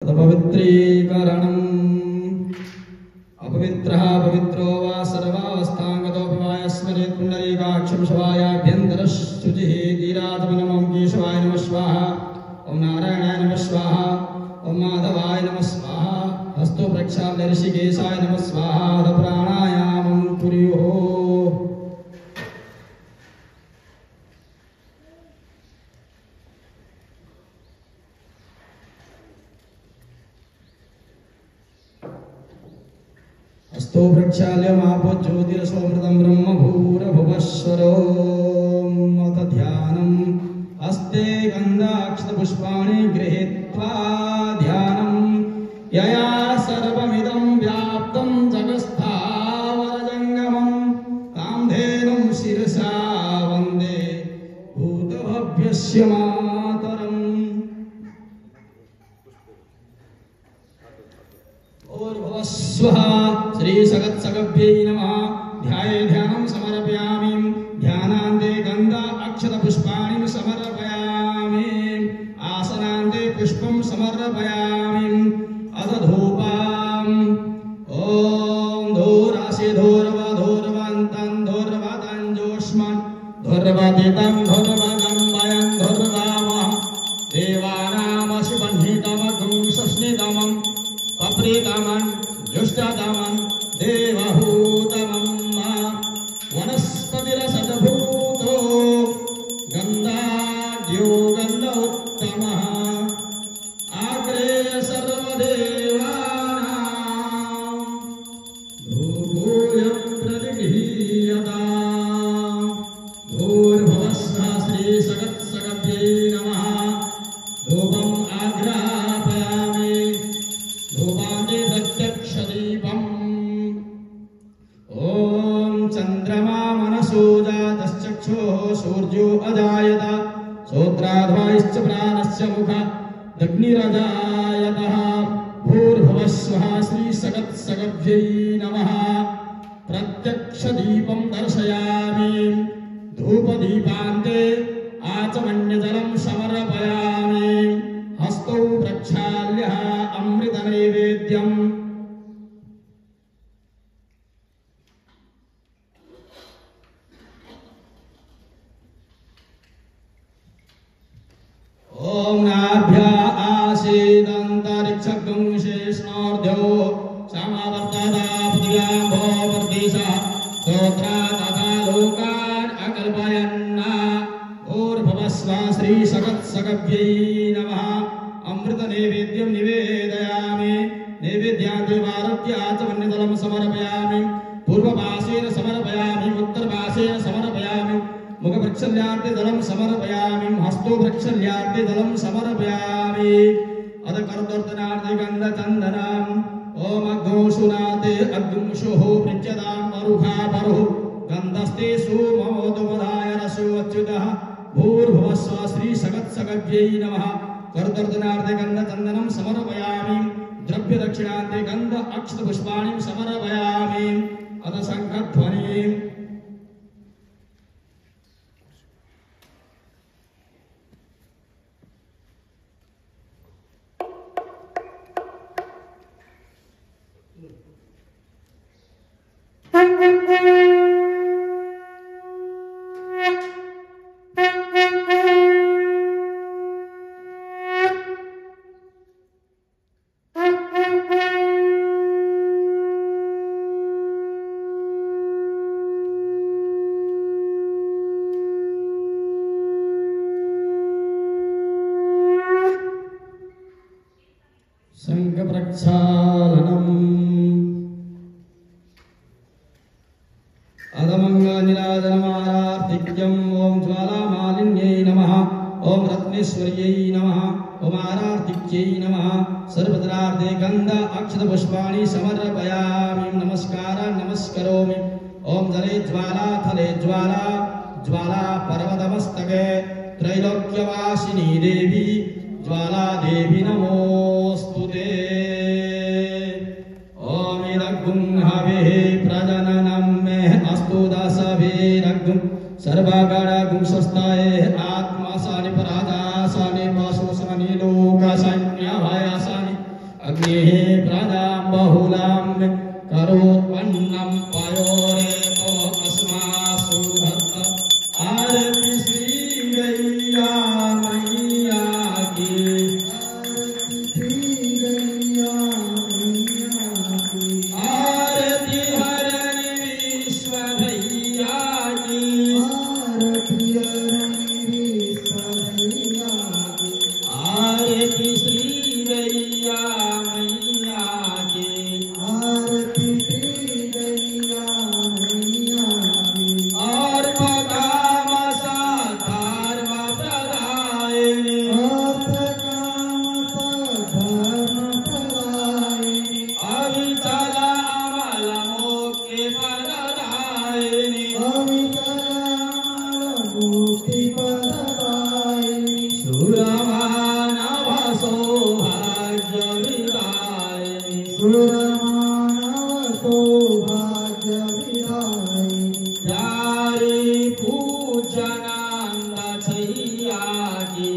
तदपवित्रीकरणम् अपवित्रः पवित्रो वा सर्वावस्थांगतो विवाय स्मरेत् पुण्डरीकाक्षं शवायाभ्यन्तरशुचिः धीरात्मनमं केशवाय नमः स्वाहा ओं नारायणाय नमः स्वाहा ओं माधवाय नमः स्वाहा हस्तो प्रक्षाल्य ऋषिकेशाय नमः स्वाहा प्राणायामं कुर्युः हस्तो प्रक्षाल्य मापो ज्योतिरसोमृतं ब्रह्म भूरभुवस्वरो अथ ध्यानम् हस्ते गन्धाक्षतपुष्पाणि गृहीत्वा ध्यानम् यया सर्वमिदं व्याप्तं जगत्स्थावरजङ्गमं तां धेनुं शिरसा वन्दे भूतभव्यस्य मातरम् ओर्भवस्वः श्री सगत्सगभ्यै नमः ध्याये ध्यानं समर्पयामि ध्यानान्ते गन्धा अक्षतपुष्पाणि समर्पयामि आसनान्ते पुष्पं समर्पयामि अथ धूपम् ॐ धूरासि धूर्वधूर्वन्तं धूर्वदञ्जोष्मन् धूर्वदितं धूर्वदं वयं धूर्वामः देवानामशुभन्हितमगुं सस्नितमं पप्रीतमं जुष्टतमं देवहूतमं वनस्पतिरसदभूतो गन्धाढ्यो गन्धोत्तमः आग्रे सर्वदेवानां धूपोऽयं प्रतिगृह्यताम् भूर्भुवस्सः श्रीसगत्सगभ्यै नमः धूपम् आघ्रापयामि धूपान्ते प्रत्यक्षदीपम् ॐ चन्द्रमा मनसो जातश्चक्षुः सूर्यो अजायत श्रोत्राध्वाश्च प्राणस्य मुखादग्निरजायतः भूर्भुवस्वः श्रीसगत्सगभ्यै नमः प्रत्यक्षदीपं दर्शयामि धूपदीपान्ते आचमन्यजलं समर्पयामि हस्तौ प्रक्षाल्य अमृतनैवेद्यम् ॐ नाभ्या आसीदन्तरिक्षगं शेषणोर्ध्यो समावर्तता पृथिव्यां भोवर्तिषः स्तोत्रा तथा लोकान् अकल्पयन् भूर्भुवस्वः श्रीसगत्सगभ्यै नमः अमृतनैवेद्यं निवेदयामि नैवेद्याद्वारभ्य आचमन्यजलं समर्पयामि पूर्वपाशेन समर्पयामि उत्तरपाशेन समर्पयामि मुखप्रक्षाल्यार्थे जलं समर्पयामि हस्तो प्रक्षाल्यार्थे जलं समर्पयामि अथ करदर्शनार्थे गन्धचन्दनम् ॐ अग्निशुनाते अग्निशुः पृच्छतां परुखा परुः गन्धस्ते सुमोदमदाय रसो अच्युतः भूर्भुवस्वः श्रीसगत्सगभ्यै नमः करदर्शनार्थे गन्धचन्दनं समर्पयामि द्रव्यदक्षिणान्ते गन्ध अक्षतपुष्पाणि समर्पयामि अथ शङ्खध्वनिम् शङ्खप्रक्षालनम् अधमङ्गलनिराजनमारार्तिक्यम् ॐ ज्वालामालिन्यै नमः ॐ रत्नेश्वर्यै नमः ॐ आरार्तिक्यै नमः सर्वत्रार्थे गन्ध अक्षतपुष्पाणि समर्पयामि नमस्कारान् नमस्करोमि ॐ जले ज्वाला थले ज्वाला ज्वाला पर्वतमस्तके त्रैलोक्यवासिनी देवी ज्वाला देवी नमोस्तुते ॐ इदग्गुं हविः प्रजननं मे अस्तु दशभिरग्गुं सर्वगणगुं स्वस्ताये आत्मासानि परादासानि वासोसानि लोकासान्यभयासानि अग्निः प्रदां बहुलां करोत्पन्नं पयोरेको अस्मासु धत्त आरति श्री गैया मैया की आरती हरणी विश्वभैया की आरती श्री गैया मैया की और पदाम साधर्म प्रदायिनी अविचल अमल मोक्ति प्रदायिनी सुरमानव सौभाग्य विदायिनी प्यारी पूजनंद छैया की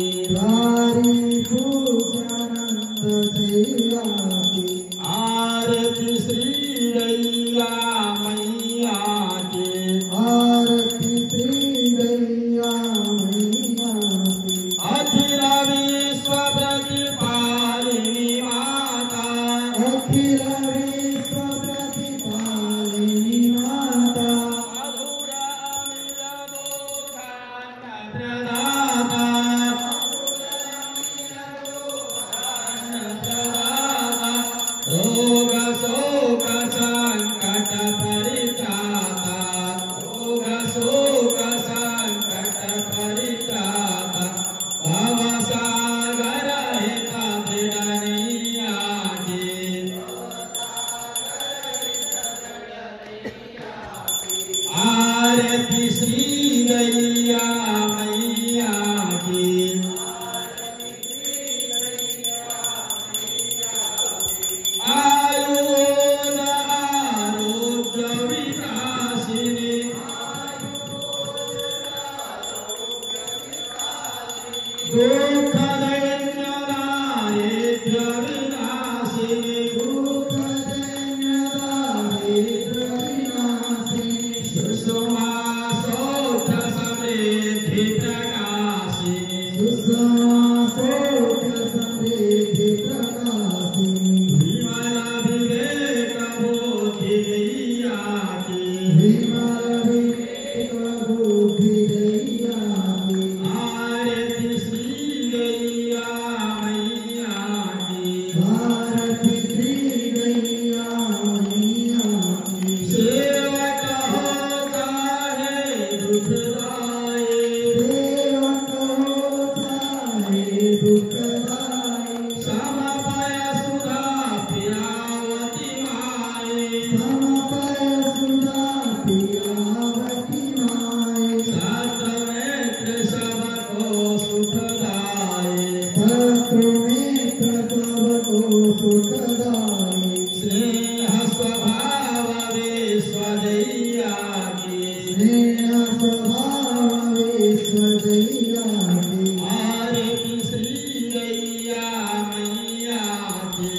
आरती श्री गैया मैया की अखिल विश्व प्रतिपालिनी माता मधुरा अमिल दुर्गान प्रदाता रोग शोक संकट परित्राता रोग शोक संकट परित्राता भवसागर हित दृढ़निया की आरती श्री गैया मैया की आयुध आरोग्य विनाशिनी दुख दैन्य दारिद्र्य विनाशिनी सुषमा सौख्य समृद्धि प्रकाशिनी विमल विवेक बुद्धि गैया की आरती श्री गैया मैया की सेवक हो चाहे दुखदाई समपय सुधा प्रियावती माई छात्र मित्र सबको सुखदाई स्नेह स्वभाव विश्वदैया की आरती श्री गैया मैया की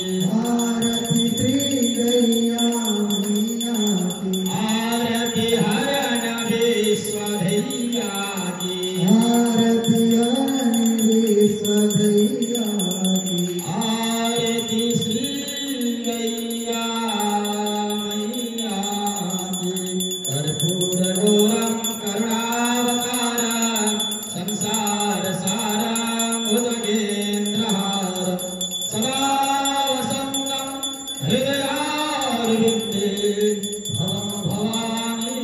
आरती हरण विश्वदैया की आरती श्री गैया मैया की कर्पूर गौरम करुणावतारम संसार सारम उदगेन्द्रहार सदा वसंतम हृदयारविंदे भवं भवानी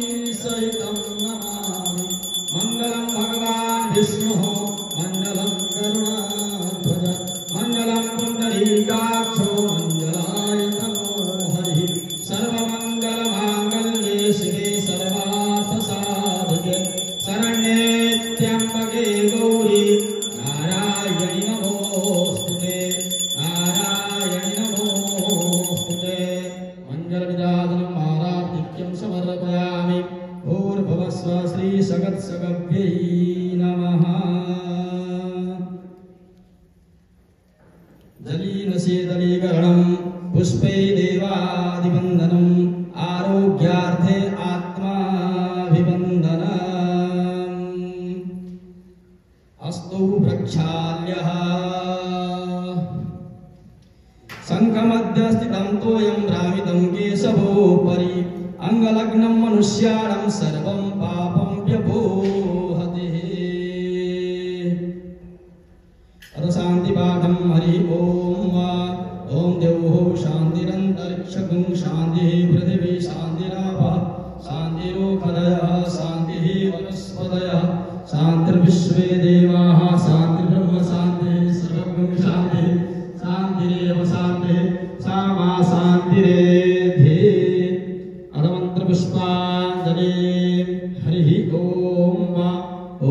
सहितं नमामि मंगलम भगवान विष्णु मंगलम करुणाध्वज मंगलम पुंडरीकाक्षो मंगलाय नमो हरि सर्वमंगल मांगल्ये शिवे सर्वार्थ साधके शरण्ये त्र्यंबके गौरी नारायणि नमोस्तुते नारायणि नमोस्तुते मंगल विदादनम आराधिक्यं समर्पयामि भूर्भुवस्व श्री सगत्सगभ्यै नमः जलीन शीतलीकर शरणं पुष्पै देवादिवन्दनम् आरोग्यार्थे आत्माभिवन्दनम् अस्तु प्रक्षाल्यः शङ्खमध्य स्थितं तोयं भ्रामितं केशवोपरि अङ्गलग्नं मनुष्याणां सर्वं पापं व्यपोहति शान्तिपाठं हरि ओम वा ओम देवो शान्तिरन्तरिक्षगुं शान्तिः पृथिवी शान्तिरापः शान्तिरोपदयः शान्तिः वनस्पतयः शान्तिर्विश्वे देवाः शान्तिर्ब्रह्म शान्तिः सर्वगुं शान्तिः शान्तिरेव शान्तिः सा मा शान्तिरेधि अधमन्त्रपुष्पाञ्जलि हरि ओम वा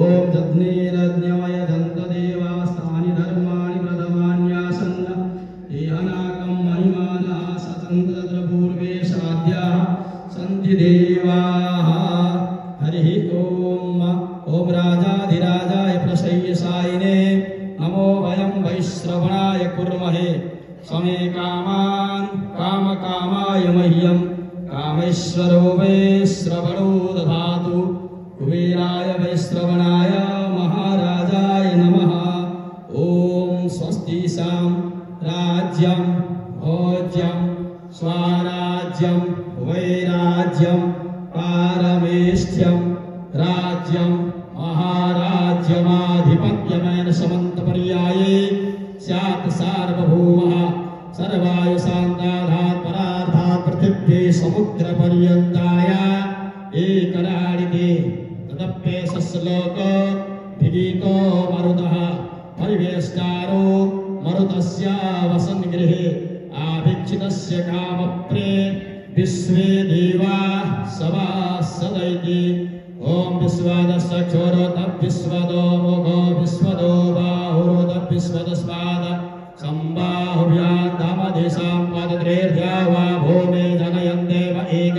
ओम जज्ञेरज्ञाय दन्तदेवास्तानि धर्माणि प्रथमान्यासन्न एहनाकं महिमानः सतन्त्रपूर्वे साध्याः सन्ति देवाः हरि ओम ओम राजाधिराजाय प्रसय्यसायिने नमो वयं वैश्रवणाय कुर्महे समे कामान् कामकामाय मह्यं कामेश्वरो वैश्रवणो दधातु कुबेराय वैश्रवणाय महाराजाय नमः ओम स्वस्ति सां राज्यं भोज्यं स्वराज्यं वैराज्यं पारमेष्ठ्यं राज्यं महाराज्यमाधिपत्यमेन समन्तपर्याये स्यात् सार्वभौमः सर्वाय शान्ताधात् परार्थात् पृथिव्यै समुद्रपर्यन्ताय एकराडिते तदप्येषश्लोक भिगीतो मरुतः परिवेष्टारो मरुतस्य वसन्गृहे आभिक्षितस्य कामप्रे विश्वे देवा सवा सदैति ओम विश्वादश्चक्षुरो तद्विश्वदो मुखो विश्वदो बाहुरो तद्विश्वदस्वाद संबाहुभ्यान्धमदिशां पदत्रेर्ध्या वा भूमे जनयन्देव एक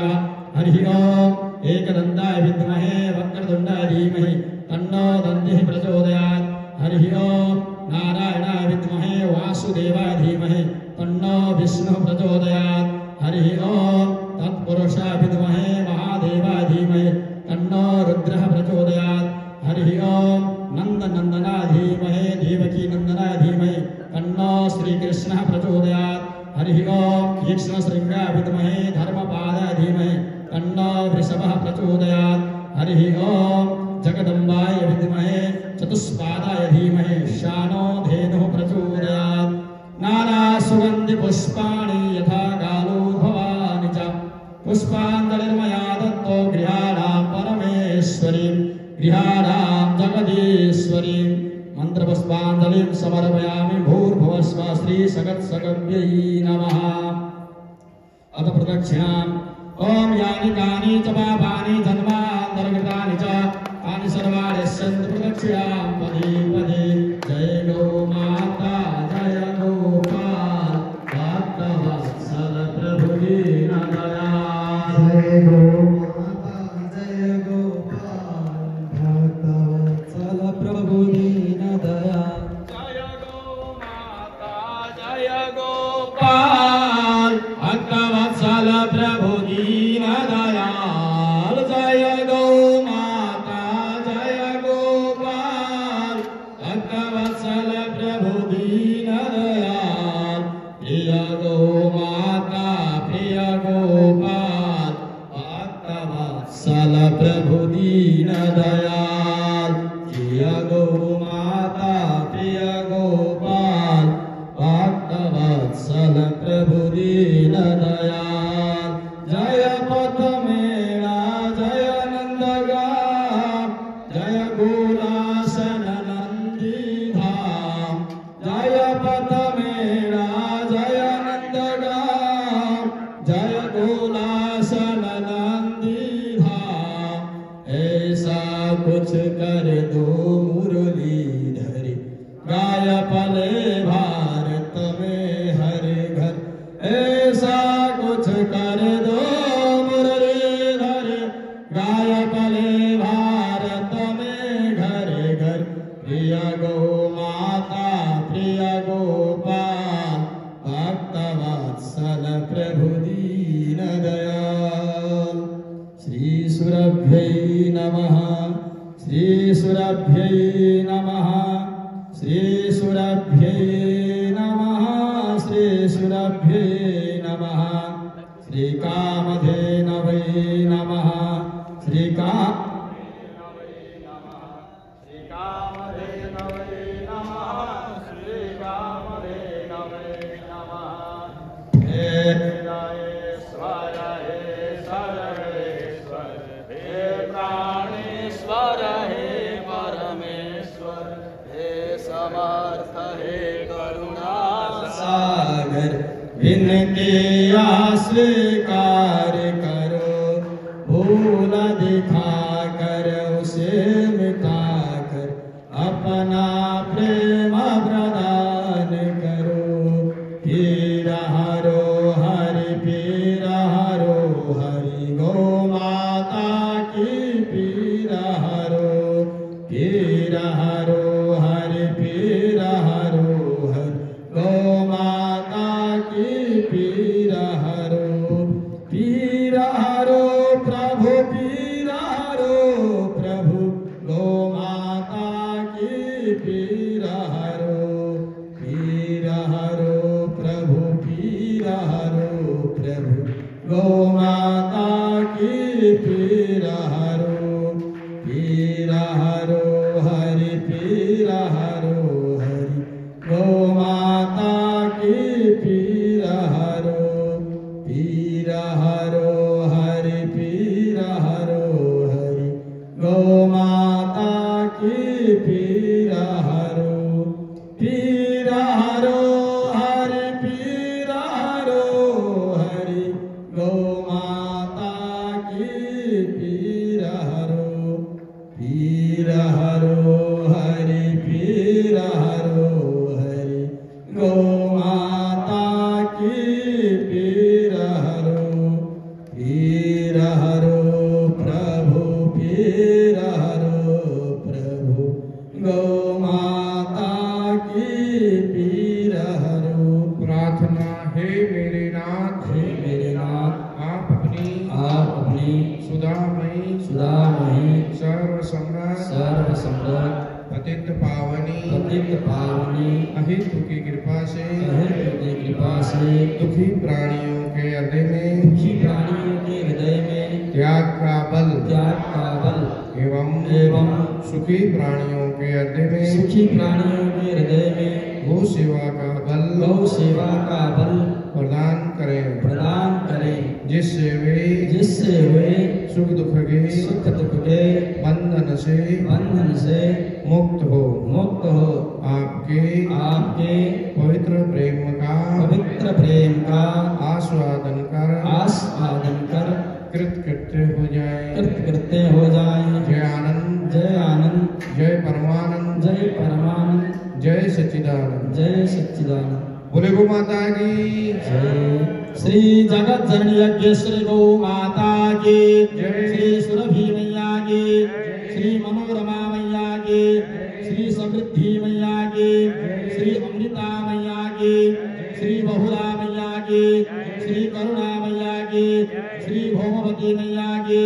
हरि ओम एकदन्ताय विद्महे वक्रतुण्डाय धीमहि तन्नो दन्तिः प्रचोदयात् हरि ओम नारायणाय विद्महे वासुदेवाय धीमहि तन्नो विष्णुः प्रचोदयात् हरि ओम तत्पुरुषाय विद्महे महादेवाय धीमहि तन्नो रुद्रः प्रचोदयात् हरि ओम नन्दनन्दनाय धीमहि देवकी नन्दनाय धीमहि तन्नो श्रीकृष्णः प्रचोदयात् हरि ओम तीक्ष्णशृङ्गाय विद्महे धर्मपादाय धीमहि तन्नो वृषभः प्रचोदयात् हरि ओम जगदम्बाय विद्महे चतुष्पादाय धीमहि शानो धेनुः प्रचोदयात् नाना सुगन्धि पुष्पाणि यथा गालोद्भवानि च पुष्पाञ्जलिर्मया दत्तो गृहाणां परमेश्वरीं गृहाणां जगदीश्वरीं मन्त्रपुष्पाञ्जलिं समर्पयामि भूर्भुवस्व श्री सगत्सगव्यै नमः अथ प्रदक्षिणाम् ओम यानि कानि च पापानि जन्मान्तरकृतानि च तानि सर्वाणि सन्तु प्रदक्षिणां पदे पदे जय गो माता जय गोपाल भक्तवत्सल प्रभु दीनदयाल जय गो माता जय गोपाल भक्तवत्सल प्रभु दीनदयाल जय गो माता जय गोपाल भक्तवत्सल प्रभु दीनदयाल जय गो माता जय गोपाल भक्तवत्सल प्रभु दीनदयाल प्रिय गो माता प्रिय गोपाल भक्तवत्सल प्रभु दीनदयाल प्रिय गो माता प्रिय गोपाल भक्तवत्सल प्रभु दीनदयाल जय पथमेळा जय नंदगाम जय गोलासन नंदीधाम जय पथमेळा जय नंदगाम जय गोलासन नंदीधाम ऐसा कुछ कर दो मुरलीधरी गाय पले भारत में हर घर ऐसा कुछ कर दो मुरलीधर गाय पले भारत में घर घर प्रिय गो माता प्रिय गोपाल भक्तवत्सल वत्सल प्रभु दीन दयाल। श्री सुरभ्यै नमः, श्री सुरभ्यै नमः, श्री सुरभ्यै नमः, श्री सुरभ्यै नमः, श्री कामधेनवे नमः, श्री कामधेनवे नमः, श्री कामधेनवे नमः, श्री कामधेनवे नमः। हे रायेश्वर, हे सर्वेश्वर, हे प्राणेश्वर, हे परमेश्वर, हे समर्थ, हे करुणा सागर, विनती स्वीकार करो, भूल दिखा कर उसे मिटा कर अपना प्रेम प्रदान करो। पीर हरो हरि, पीर हरो हरि, गौ माता की पीर हरो, पीर हरो हरि, पीर हरो हरि, गौ माता की पीर हरो। पीर हरो प्रभु, पीर हरो प्रभु, गौ माता की पीर हरो, पीर हरो प्रभु, पीर हरो प्रभु, गौ माता की पीर हरो। पीर हरो हरि, पीर हरो हरि, गौ माता की पीर हरो, पीर हरो हरि, पीर हरो हरि, गौ माता की पीर हरो। पीर हरो हरि, पीर हरो हरि, गौ माता की पीर हरो, पीर हरो हरि, पीर हरो हरि, गौ माता की पीर हरो। पीर हरो प्रभु, पीर हरो प्रभु, गौ माता की पीर हरो। प्रार्थना, हे मेरे नाथ, हे मेरे नाथ, आप अपनी सुधामयी सर्व सम्राट पतित पावनी अहितु की कृपा से दुखी प्राणियों के हृदय में त्याग का बल एवं सुखी प्राणियों के हृदय में गौ सेवा का बल प्रदान करें, जिससे वे सुख दुख के बंधन से मुक्त हो आपके पवित्र प्रेम का आस्वादन कर कृतकृत्य हो जाए। जय आनंद, जय परमानंद, जय सच्चिदानंद। बोले गौ माता की जय। श्री जगत जननी यज्ञेश्वरी गौ माता की जय। श्री सुरभि मैया की, श्री मनोरमा मैया की, श्री समृद्धि मैया की, श्री अमृता मैया की, श्री बहुला मैया की, श्री करुणा मैया की, श्री भौमवती मैया की,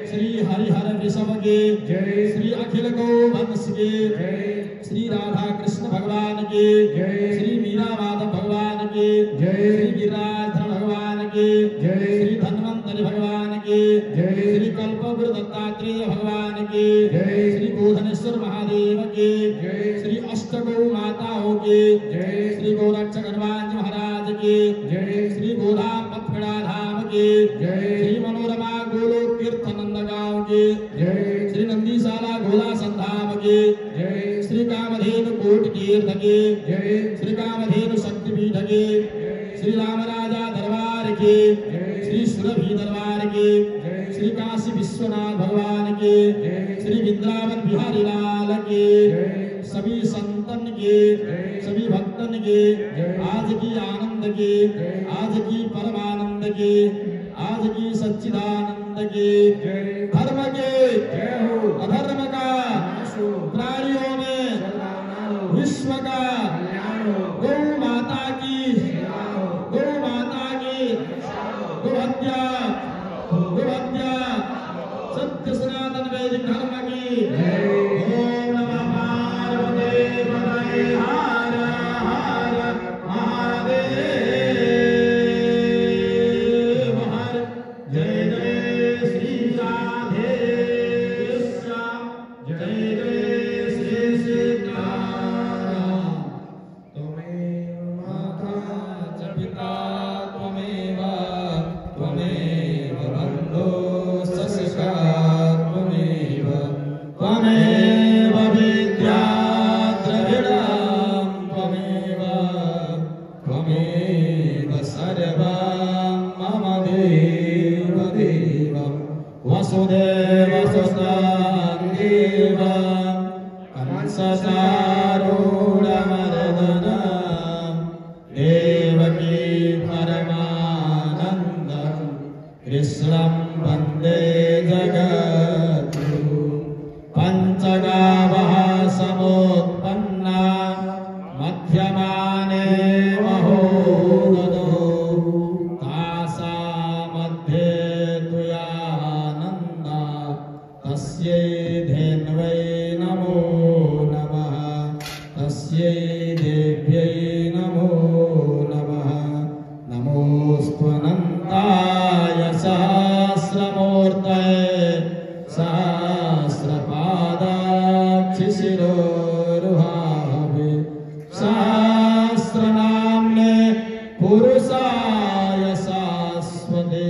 श्री हरिहर ऋषभ की जय। श्री अखिल गौ वंश की जय। श्री राधा कृष्ण भगवान की जय। श्री मीरा माधव भगवान की जय। श्री गिरिराज भगवान की जय। श्री धन्वंतरि भगवान की जय। श्री कल्पवृक्ष दत्तात्रेय भगवान की जय। श्री गोधनेश्वर महादेव की जय। श्री अष्टगौ माताओं की जय। श्री गोरक्षक हनुमान जी महाराज की जय। श्री गोधाम पथगढ़ा धाम की जय। श्री मनोरमा गोलोक तीर्थ नंदगांव की जय। श्री नंदीशाला गोला संधाम की जय। श्री कामधेनु कोट तीर्थ की जय। श्री कामधेनु शक्तिपीठ की श्री राम राजा दरबार की जय। श्री सुरभि दरबार की जय। श्री काशी विश्वनाथ भगवान की जय। श्री वृंदावन बिहारी लाल की जय। सभी संतन के सभी भक्तन के आज की आनंद के आज की परमानंद के आज की सच्चिदानंद के धर्म के अधर्म का प्राणियों में विश्व का गौ माता की गौ माता कृष्णं वन्दे जगद्गुरुं पञ्चगावः समुत्पन्ना मध्यमाने महोदधो तासामध्ये तुयानन्दा तस्यै धेन्वै नमो नमः तस्यै देव्यै नमो नमः नमोऽस्त्वनन्ताय सहस्रमूर्तये सहस्रपादाक्षिशिरोरुहावे सहस्रनाम्ने पुरुषाय शाश्वते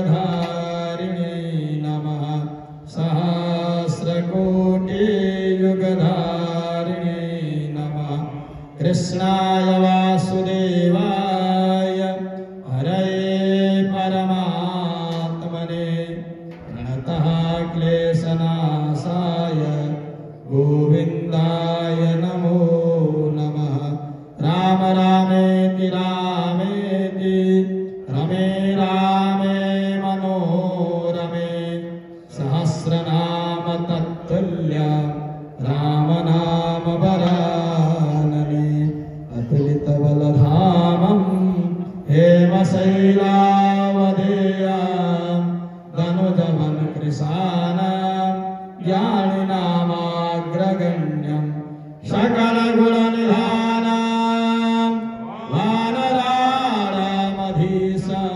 सहस्रकोटियुगधारिणे नमः सहस्रकोटियुगधारिणे नमः कृष्णाय वासुदेवाय हरये परमात्मने प्रणतः क्लेशनाशाय गोविन्दाय नमो नमः राम रामेति रामेति रमे रामे मनोरमे सहस्रनाम तत्तुल्य रामनाम वरानने अतुलितबलधामं हेमशैलावधेयां धनुजवनकृशानां ज्ञानिनामाग्रगण्यं सकलगुणनिधानां वानराणामधीशं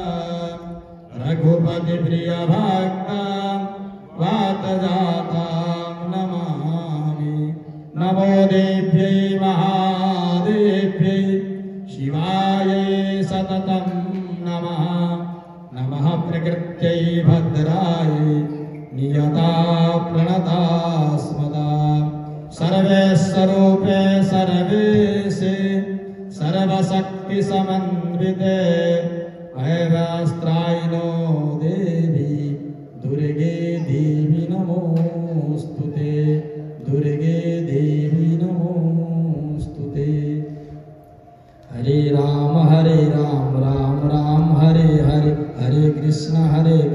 रघुपतिप्रियभक्तं वातजातां नमामि नमो देव्यै महादेव्यै शिवायै सततं नमः नमः प्रकृत्यै भद्रायै नियता प्रणता स्मदा सर्वे स्वरूपे सर्वेशे सर्वशक्तिसमन्विते भयवस्त्रायिनो देवी दुर्गे देवी नमोस्तुते दुर्गे देवी नमोस्तुते हरे राम राम राम हरे हरे हरे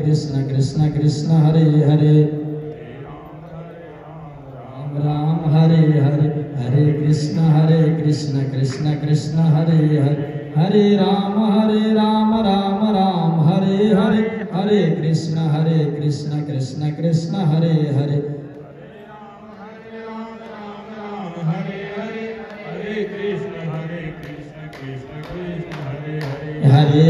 कृष्ण कृष्ण कृष्ण हरे हरे राम हरे हरे हरे कृष्ण कृष्ण कृष्ण हरे हरे हरे राम राम राम हरे हरे हरे कृष्ण कृष्ण कृष्ण हरे हरे हरे राम राम हरे हरे हरे कृष्ण कृष्ण कृष्ण हरे हरे हरे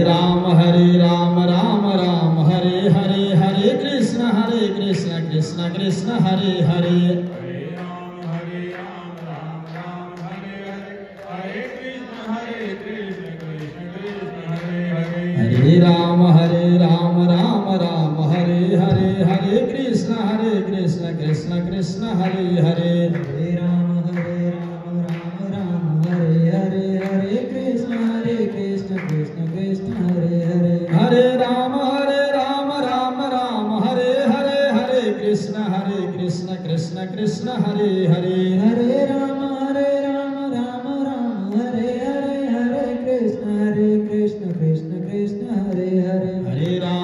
राम राम हरे हरे हरे कृष्ण कृष्ण कृष्ण हरे हरे हरे राम राम हरे हरे हरे कृष्ण कृष्ण कृष्ण हरे हरे हरे राम राम हरे हरे हरे कृष्ण कृष्ण कृष्ण हरे हरे हरे राम राम हरे हरे हरे कृष्ण कृष्ण कृष्ण हरे हरे हरे राम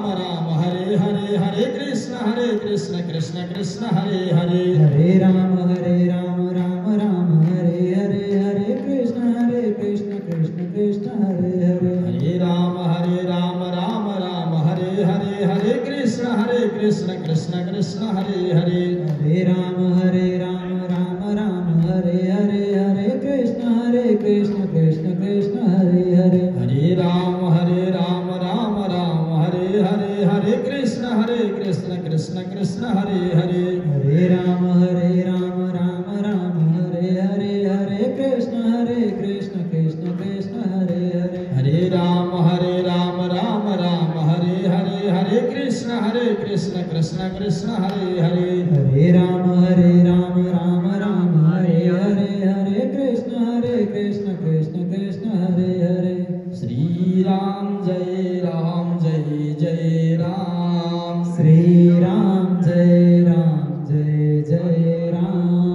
राम हरे हरे हरे कृष्ण कृष्ण कृष्ण हरे हरे हरे राम राम हरे हरे हरे कृष्ण कृष्ण कृष्ण हरे हरे हरे राम राम हरे हरे हरे कृष्ण कृष्ण कृष्ण हरे हरे हरे राम राम हरे हरे हरे कृष्ण कृष्ण कृष्ण हरे हरे हरे राम राम हरे हरे हरे कृष्ण कृष्ण कृष्ण हरे हरे हरे राम राम हरे हरे हरे कृष्ण कृष्ण कृष्ण हरे हरे हरे राम राम हरे हरे हरे कृष्ण कृष्ण कृष्ण हरे हरे हरे राम राम हरे हरे हरे कृष्ण कृष्ण कृष्ण हरे हरे श्री राम जय राम श्री राम जय राम श्री राम जय राम